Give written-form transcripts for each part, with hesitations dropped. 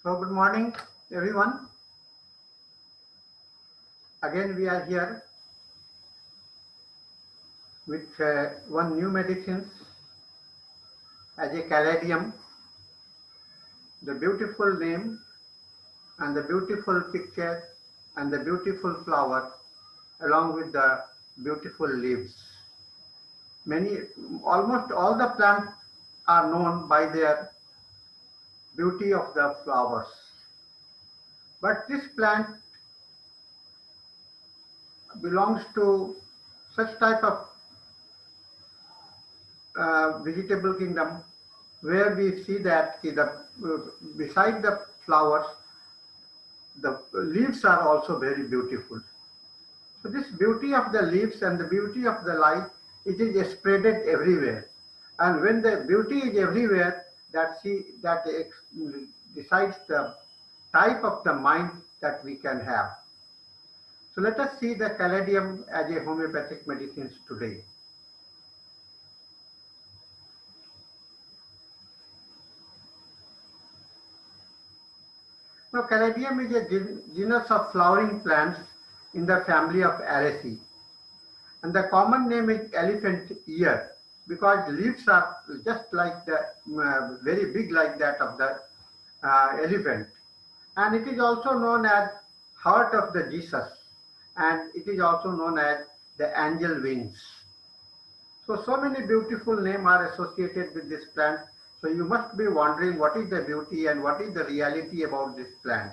So good morning, everyone. Again, we are here with one new medicines as a Caladium, the beautiful name and the beautiful picture and the beautiful flower along with the beautiful leaves. Many, almost all the plants are known by their beauty of the flowers. But this plant belongs to such type of vegetable kingdom where we see that beside the flowers, the leaves are also very beautiful. So this beauty of the leaves and the beauty of the light, it is spreaded everywhere. And when the beauty is everywhere, decides the type of the mind that we can have. So let us see the caladium as a homeopathic medicines today. Now, Caladium is a genus of flowering plants in the family of Araceae. And the common name is elephant ear because leaves are just like the very big like that of the elephant. And it is also known as heart of the Jesus. And it is also known as the angel wings. So many beautiful names are associated with this plant. So you must be wondering what is the beauty and what is the reality about this plant.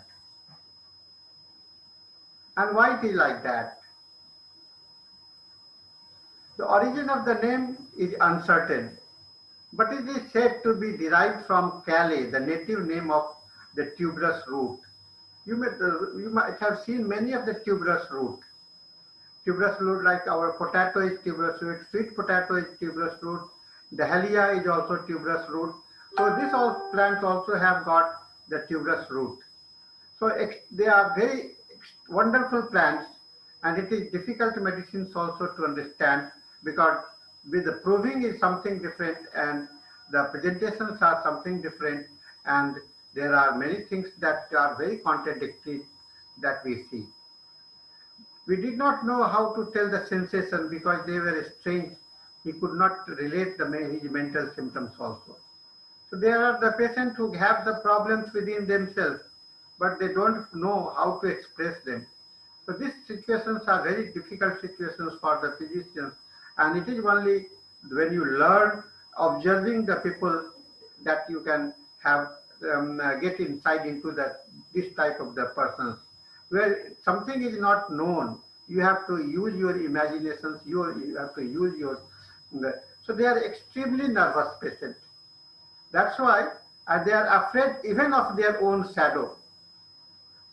And why it is like that? The origin of the name is uncertain, but it is said to be derived from Calais, the native name of the tuberous root. You might have seen many of the tuberous root. Tuberous root, like our potato is tuberous root, sweet potato is tuberous root, dahlia is also tuberous root. So these all plants also have got the tuberous root. So they are very wonderful plants, and it is difficult medicines also to understand because with the proving is something different and the presentations are something different, and there are many things that are very contradictory that we see. We did not know how to tell the sensation because they were strange. He could not relate his mental symptoms also. So there are the patients who have the problems within themselves, but they don't know how to express them. So these situations are very difficult situations for the physicians, and it is only when you learn observing the people that you can have get insight into this type of the persons. Where something is not known, you have to use your imaginations. You have to use your. So they are extremely nervous patients. That's why they are afraid even of their own shadow.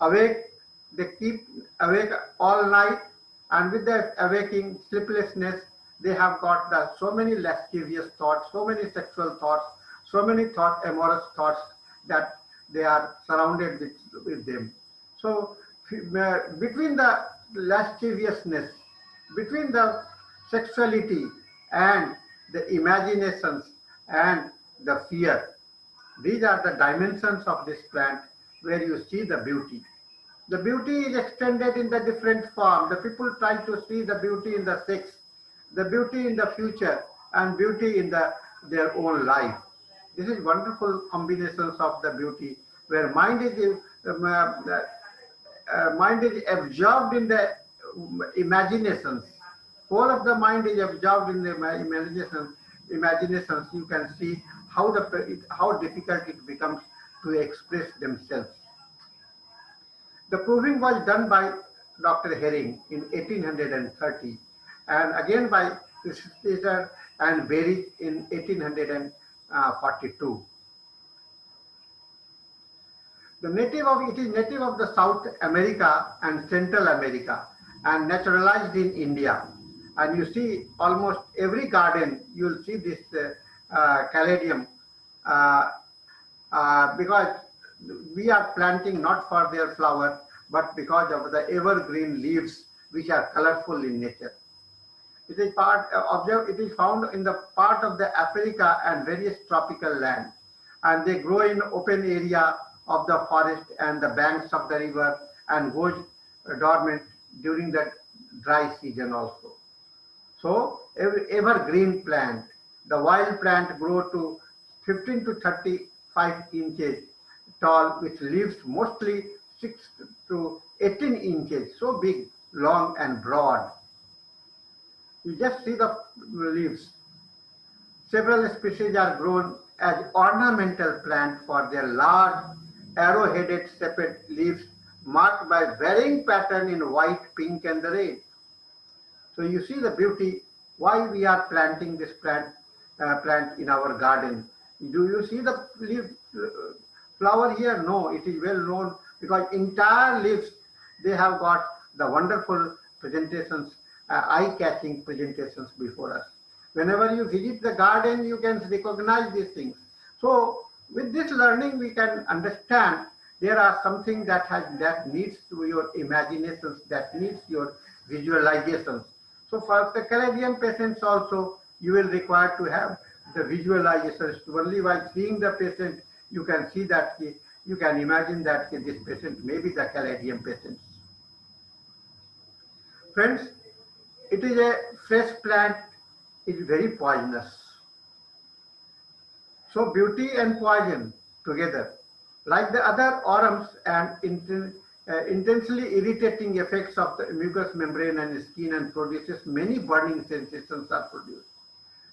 Awake, they keep awake all night, and with their awaking sleeplessness, they have got so many lascivious thoughts, so many sexual thoughts, so many amorous thoughts that they are surrounded with them. So between the lasciviousness, between the sexuality and the imaginations and the fear, these are the dimensions of this plant where you see the beauty. The beauty is extended in the different form. The people try to see the beauty in the sex, the beauty in the future, and beauty in their own life. This is wonderful combinations of the beauty where mind is absorbed in the imaginations. Whole of the mind is absorbed in the imaginations. You can see how difficult it becomes to express themselves. The proving was done by Dr. Herring in 1830 and again by Caesar and Berry in 1842. It is native of the South America and Central America and naturalized in India. And you see almost every garden, you will see this caladium uh, because we are planting not for their flower, but because of the evergreen leaves which are colorful in nature. It is it is found in the part of the Africa and various tropical land, and they grow in open area of the forest and the banks of the river and goes dormant during the dry season also. So evergreen plant, the wild plant grow to 15 to 35 inches tall with leaves mostly 6 to 18 inches, so big, long and broad. You just see the leaves. Several species are grown as ornamental plants for their large arrow-headed sepate leaves marked by varying pattern in white, pink and the red. So you see the beauty why we are planting this plant in our garden. Do you see the leaf flower here? No, it is well known because entire leaves they have got the wonderful presentations, eye-catching presentations before us. Whenever you visit the garden, you can recognize these things. So with this learning, we can understand there are something that needs to your imaginations, that needs your visualizations. So for the Caladium patients also, you will require to have the visualizations. Only by seeing the patient, you can see that you can imagine that this patient may be the Caladium patients. Friends, it is a fresh plant, it is very poisonous. So beauty and poison together. Like the other orums and intensely irritating effects of the mucous membrane and skin and produces many burning sensations are produced.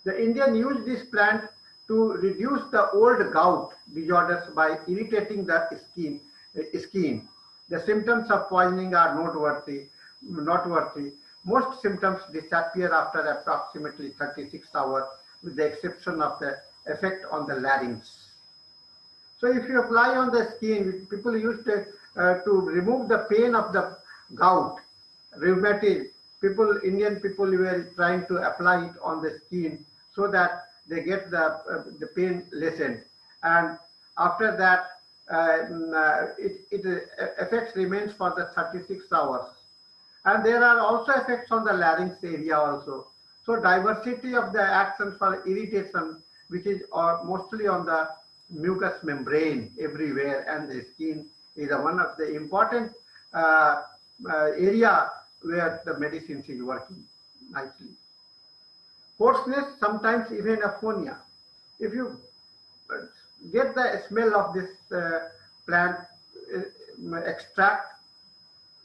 The Indian used this plant to reduce the old gout disorders by irritating the skin. The symptoms of poisoning are noteworthy. Most symptoms disappear after approximately 36 hours, with the exception of the effect on the larynx. So if you apply on the skin, people used to remove the pain of the gout, rheumatism. Indian people were trying to apply it on the skin so that they get the pain lessened. And after that, effects remains for the 36 hours. And there are also effects on the larynx area also. So diversity of the actions for irritation, which is mostly on the mucous membrane everywhere, and the skin is one of the important area where the medicines is working nicely. Hoarseness, sometimes even aphonia. If you get the smell of this plant extract,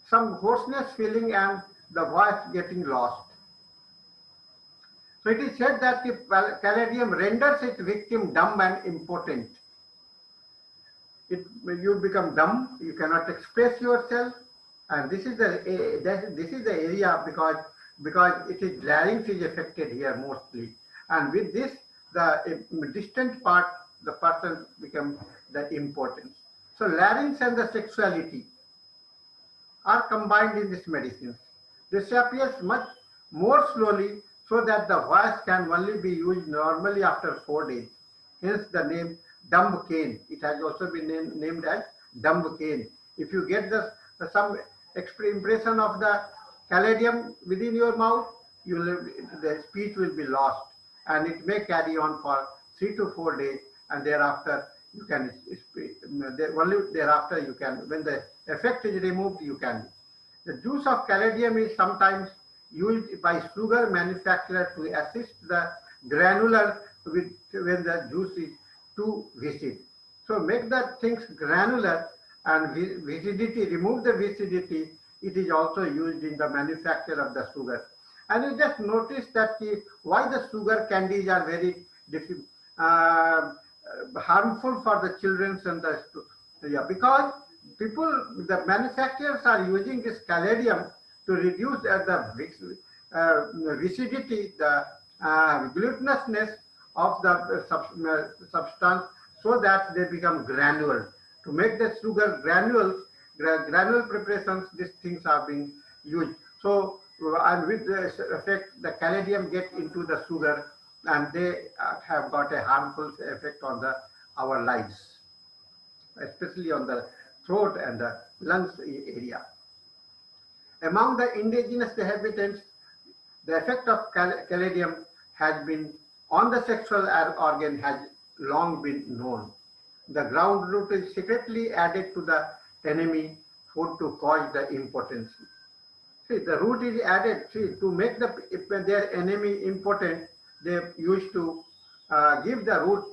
some hoarseness feeling and the voice getting lost. So it is said that the Caladium renders its victim dumb and impotent. You become dumb, you cannot express yourself, and this is the area because it is larynx is affected here mostly, and with this the distant part the person becomes the impotence. So larynx and the sexuality are combined in this medicine. This appears much more slowly so that the voice can only be used normally after 4 days. Hence the name dumb cane. It has also been named as dumb cane. If you get some impression of the Caladium within your mouth, the speech will be lost, and it may carry on for 3 to 4 days, and thereafter you can speak. Only thereafter you can, when the effect is removed, you can. The juice of Caladium is sometimes used by sugar manufacturer to assist the granular when the juice is too viscid. So make the things granular and viscidity, remove the viscidity. It is also used in the manufacture of the sugar. And you just notice that why the sugar candies are very harmful for the children and because the manufacturers are using this Caladium to reduce the viscidity, the glutinousness of the substance, so that they become granules. To make the sugar granule preparations, these things are being used. So, and with this effect, the Caladium get into the sugar, and they have got a harmful effect on our lives, especially on the throat and the lungs area. Among the indigenous inhabitants, the effect of Caladium has been on the sexual organ has long been known. The ground root is secretly added to the enemy food to cause the impotency. See, the root is added. See, to make if their enemy impotent, they used to give the root,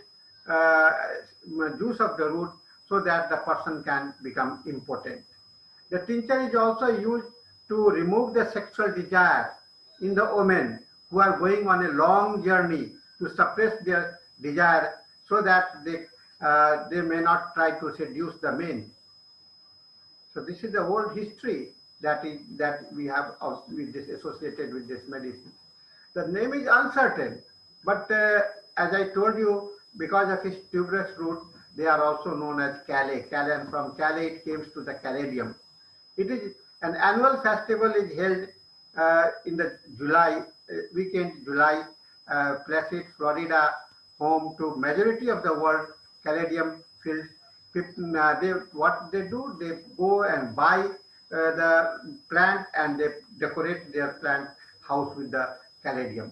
uh, juice of the root, so that the person can become impotent. The tincture is also used to remove the sexual desire in the women who are going on a long journey, to suppress their desire so that they may not try to seduce the men. So this is the whole history that we have with this, associated with this medicine. The name is uncertain, but as I told you, because of its tuberous root, they are also known as Calais. Calais, and from Calais it came to the Caladium. It is an annual festival is held in the July weekend, July, Placid, Florida, home to majority of the world Caladium fields. What they do, they go and buy the plant and they decorate their plant house with the Caladium.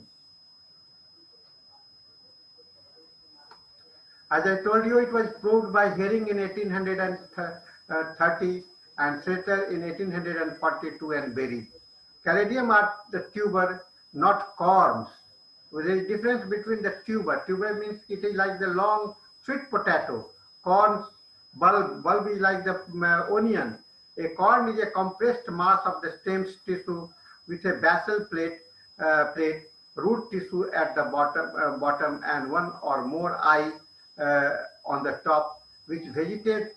As I told you, it was proved by Herring in 1830 and Slater in 1842 and Berry. Caladium are the tuber, not corms. There is a difference between the tuber. Tuber means it is like the long sweet potato. Corns, bulb is like the onion. A corm is a compressed mass of the stem tissue with a basal plate, root tissue at the bottom, and one or more eye on the top, which vegetative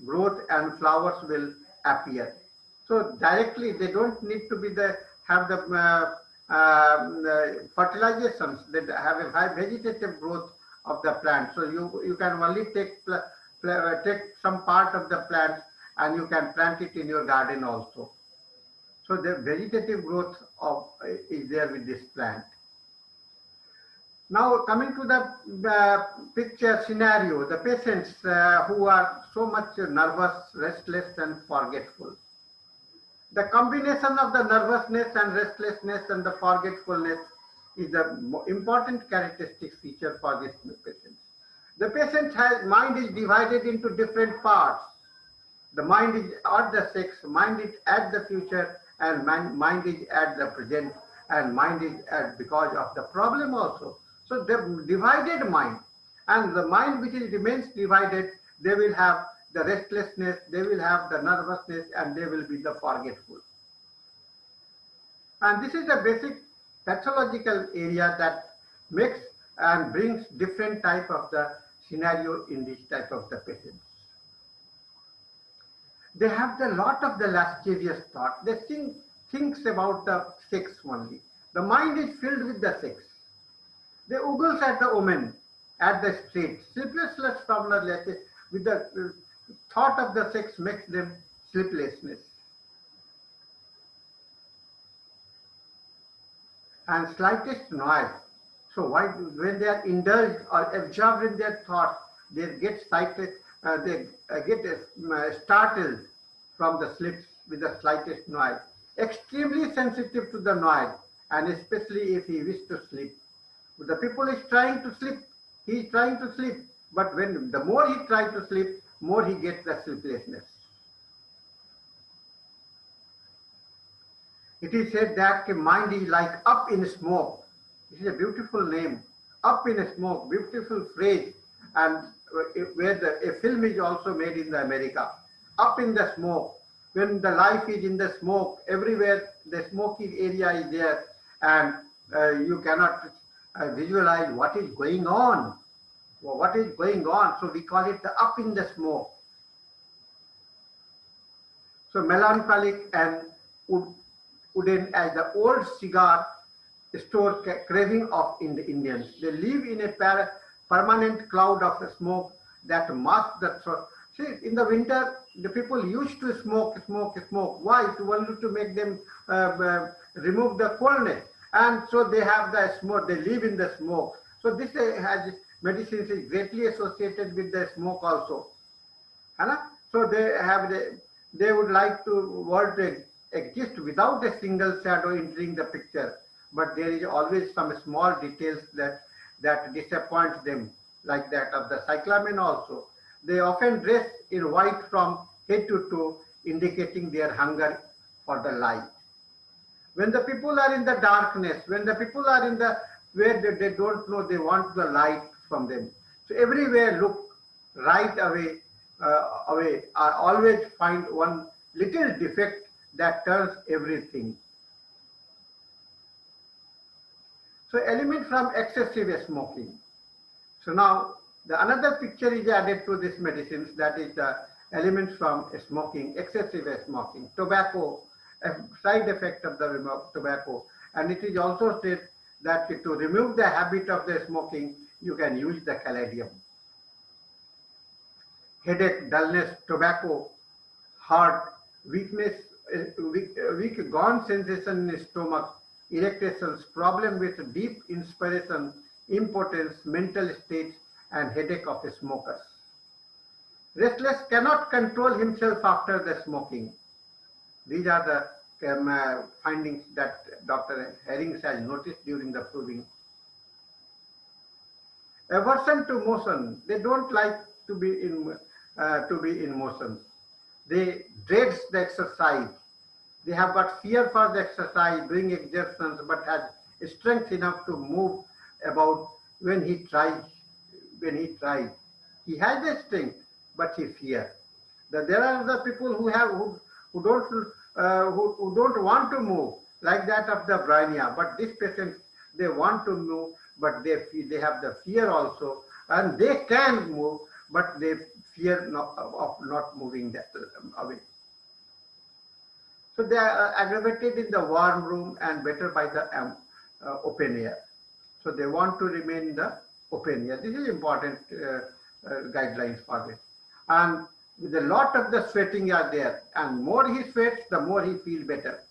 growth and flowers will appear. So directly, they don't need to be have the fertilizations. They have a high vegetative growth of the plant. So you can only take some part of the plant and you can plant it in your garden also. So the vegetative growth is there with this plant. Now coming to the picture scenario, the patients who are so much nervous, restless and forgetful. The combination of the nervousness and restlessness and the forgetfulness is the important characteristic feature for this patient. The patient's mind is divided into different parts. The mind is at the sex, mind is at the future, and mind is at the present, and mind is at because of the problem also. So the divided mind, and the mind which remains divided, they will have the restlessness, they will have the nervousness, and they will be the forgetful. And this is the basic pathological area that makes and brings different type of the scenario in this type of the patients. They have the lot of the lascivious thought. They thinks about the sex only. The mind is filled with the sex. They ogles at the woman, at the street. Sleeplessness from the with the thought of the sex makes them sleeplessness. And slightest noise. So when they are indulged or absorbed in their thoughts, they get excited, they get startled from the sleep with the slightest noise. Extremely sensitive to the noise, and especially if he wishes to sleep. The people is trying to sleep, he is trying to sleep, but when the more he tries to sleep, more he gets the sleeplessness. It is said that mind is like up in smoke. This is a beautiful name. Up in smoke, beautiful phrase, and where a film is also made in the America. Up in the smoke. When the life is in the smoke, everywhere the smoky area is there, and you cannot visualize what is going on. Well, what is going on? So we call it the up in the smoke. So melancholic and wooden as the old cigar store craving of in the Indians. They live in a permanent cloud of smoke that masks the throat. See, in the winter, the people used to smoke. Why? To make them remove the coldness. And so they have the smoke, they live in the smoke. So this has medicine is greatly associated with the smoke also. So they would like to world to exist without a single shadow entering the picture. But there is always some small details that disappoint them, like that of the cyclamen also. They often dress in white from head to toe, indicating their hunger for the light. When the people are in the darkness, when the people are in the where they don't know, they want the light from them. So everywhere look right away, always find one little defect that turns everything. So element from excessive smoking. So now the another picture is added to this medicines, that is the elements from smoking, excessive smoking, tobacco, a side effect of the tobacco. And it is also said that to remove the habit of the smoking, you can use the caladium. Headache, dullness, tobacco, heart, weakness, weak gone sensation in stomach, irritations, problem with deep inspiration, impotence, mental states, and headache of smokers. Restless cannot control himself after the smoking. These are the findings that Dr. Herrings has noticed during the proving. Aversion to motion. They don't like to be in motion. They dread the exercise. They have got fear for the exercise, doing exertions, but has strength enough to move about when he tries. When he tries, he has the strength, but he fears. There are the people who don't want to move, like that of the brahmia. But this patient, they want to move, but they have the fear also, and they can move, but they fear of not moving that away. So they are aggravated in the warm room and better by the open air. So they want to remain in the open air. This is important guidelines for this. And with a lot of the sweating are there, and more he sweats, the more he feels better.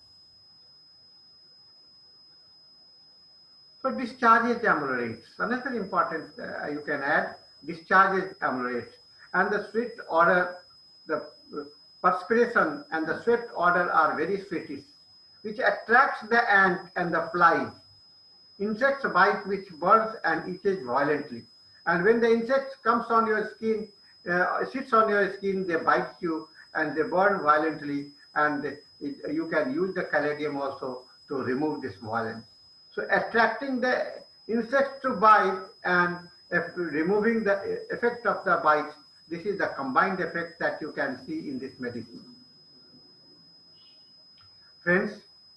So discharges ameliorates. Another important you can add, discharges ameliorates. And the sweat odor, the perspiration and the sweat odor are very sweetish, which attracts the ant and the flies. Insects bite, which burns and itches violently. And when the insect comes on your skin, sits on your skin, they bite you and they burn violently. And you can use the caladium also to remove this violence. So attracting the insects to bite and removing the effect of the bites, this is the combined effect that you can see in this medicine. Friends,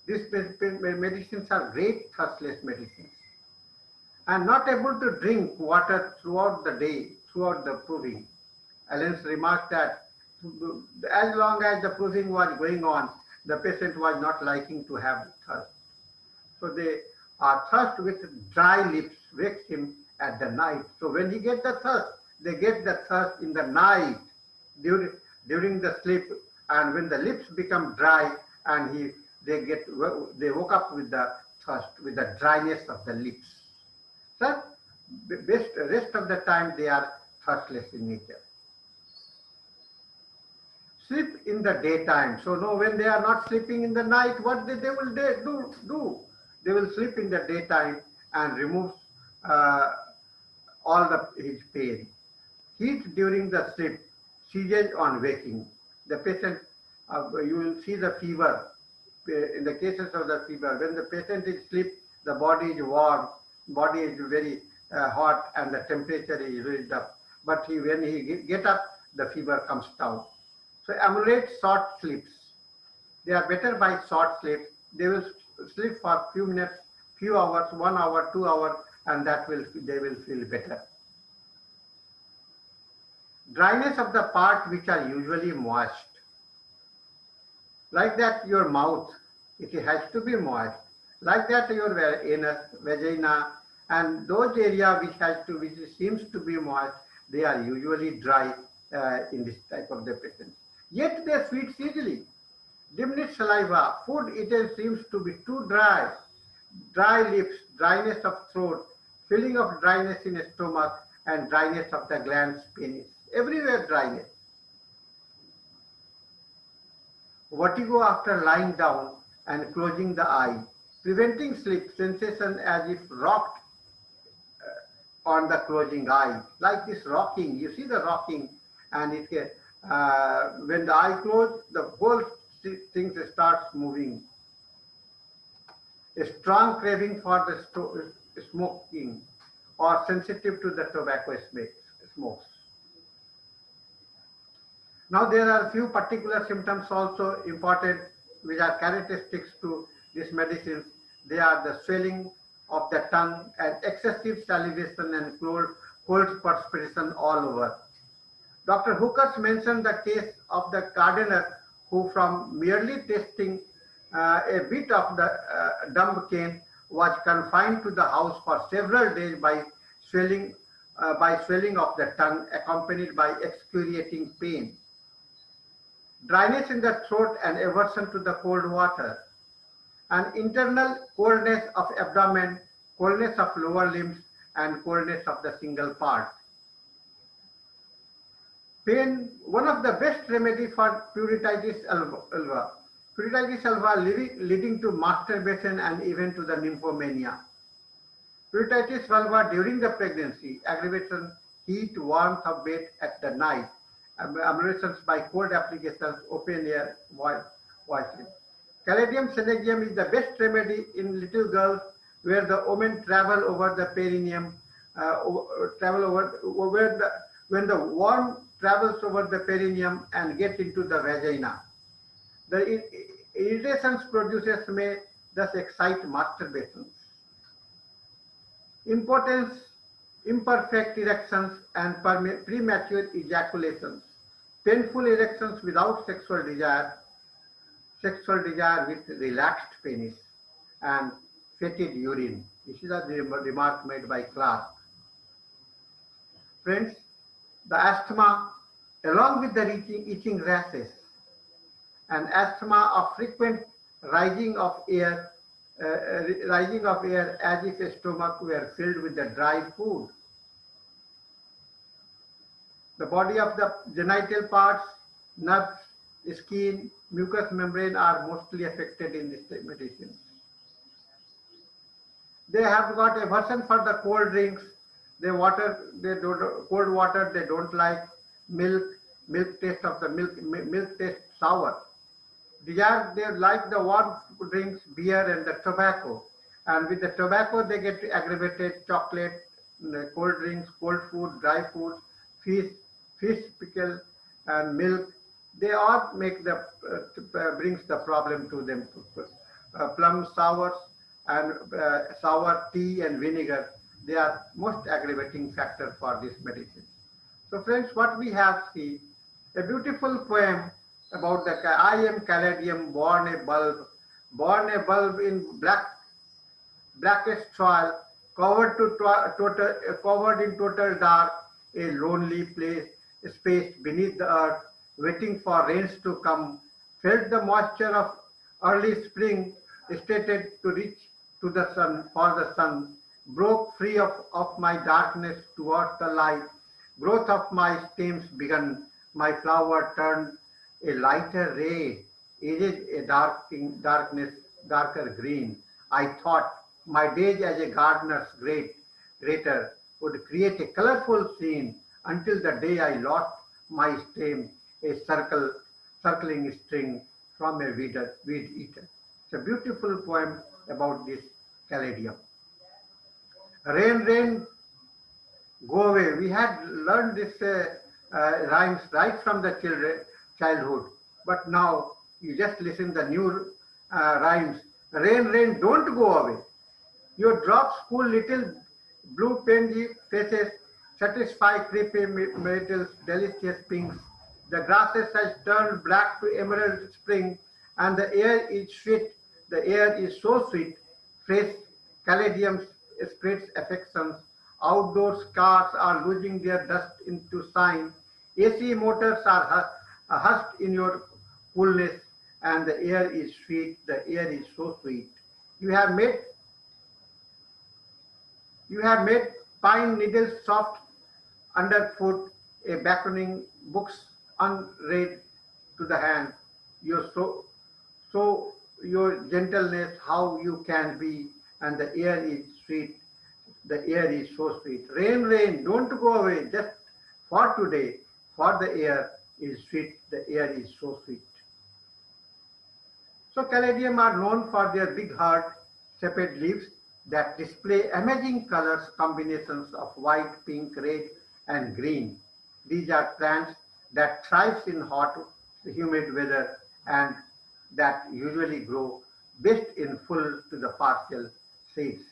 these medicines are great thirstless medicines. And not able to drink water throughout the day, throughout the proving. Allen's remarked that as long as the proving was going on, the patient was not liking to have thirst. So they are thirst with dry lips wakes him at the night. So when he gets the thirst, they get the thirst in the night during the sleep, and when the lips become dry, and they woke up with the thirst, with the dryness of the lips. So rest of the time they are thirstless in nature. Sleep in the daytime. So no, when they are not sleeping in the night, what they will do? They will sleep in the daytime and remove all his pain. Heat during the sleep, seizures on waking. The patient, you will see the fever. In the cases of the fever, when the patient is asleep, the body is warm, body is very hot, and the temperature is raised up. But when he get up, the fever comes down. So ameliorate short sleeps. They are better by short sleeps. They will sleep for few minutes, few hours, 1 hour, 2 hours, and they will feel better. Dryness of the parts which are usually moist. Like that, your mouth, it has to be moist. Like that, your anus, vagina, and those areas which seems to be moist, they are usually dry in this type of depression. Yet they feed easily. Diminished saliva, food eaten seems to be too dry. Dry lips, dryness of throat, feeling of dryness in stomach, and dryness of the glands, penis. Everywhere dryness. Vertigo after lying down and closing the eye, preventing sleep, sensation as if rocked on the closing eye, like this rocking. You see the rocking, and when the eye closed, the whole thing starts moving. A strong craving for the smoking or sensitive to the tobacco smokes. Now there are few particular symptoms also important which are characteristics to these medicines. They are the swelling of the tongue and excessive salivation and cold perspiration all over. Dr. Hookers mentioned the case of the gardener who, from merely tasting a bit of the dumb cane, was confined to the house for several days by swelling of the tongue accompanied by excruciating pain, dryness in the throat and aversion to the cold water, and internal coldness of abdomen, coldness of lower limbs, and coldness of the single part. Pain, one of the best remedy for pruritus alba. Pruritus alba leading to masturbation and even to the nymphomania. Pruritus vulva during the pregnancy, aggravation, heat, warmth of bed at the night, ameliorations by cold applications, open air voices. Caladium senegium is the best remedy in little girls where the women travel over the perineum, when the worm travels over the perineum and get into the vagina. The irritations produces may thus excite masturbation. Impotence, imperfect erections, and premature ejaculations. Painful erections without sexual desire with relaxed penis, and fetid urine. This is a remark made by Clark. Friends, the asthma, along with the itching rashes, and asthma of frequent rising of air as if a stomach were filled with the dry food. The body of the genital parts, nerves, skin, mucous membrane are mostly affected in this medicine. They have got aversion for the cold drinks. Cold water they don't like. Milk taste of the milk taste sour. They like the warm drinks, beer and the tobacco. And with the tobacco they get aggravated chocolate, cold drinks, cold food, dry food, fish pickle and milk. They all make brings the problem to them. Plum sours and sour tea and vinegar, they are most aggravating factor for this medicine. So friends, what we have seen, a beautiful poem about the I am Caladium, born a bulb in blackest soil, covered in total dark, a lonely space beneath the earth, waiting for rains to come, felt the moisture of early spring, stated to reach to the sun, for the sun, broke free of my darkness towards the light, growth of my stems begun, my flower turned a lighter red, edged a darker green. I thought my days as a gardener's greater would create a colorful scene until the day I lost my stem, a circling string from a weed eater. It's a beautiful poem about this caladium. Rain, rain, go away. We had learned this rhymes right from the childhood, but now you just listen the new rhymes. Rain, rain, don't go away. Your drops cool little blue pansy faces, satisfy creepy myrtles, delicious pinks. The grasses has turned black to emerald spring, and the air is sweet. The air is so sweet, fresh. Caladium spreads affections. Outdoors cars are losing their dust into sign. AC motors are hushed in your coolness, and the air is sweet. The air is so sweet. You have made pine needles soft underfoot, a beckoning books unread to the hand. Your so your gentleness, how you can be, and the air is sweet. The air is so sweet. Rain, rain, don't go away just for today. for the air is sweet. The air is so sweet. So Caladium are known for their big heart-shaped leaves that display amazing colors combinations of white, pink, red, and green. These are plants that thrive in hot, humid weather and that usually grow best in full to the partial seeds.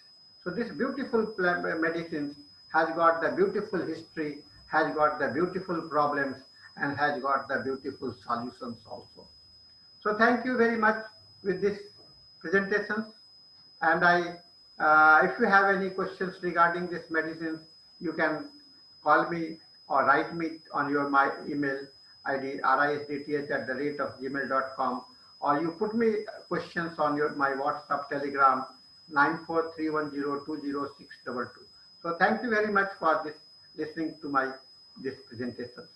So this beautiful plant medicine has got the beautiful history, has got the beautiful problems, and has got the beautiful solutions also. So thank you very much with this presentation. And if you have any questions regarding this medicine, you can call me or write me on your my email ID risdth@gmail.com, or you put me questions on your my WhatsApp Telegram 9431020622. So thank you very much for this listening to my this presentation.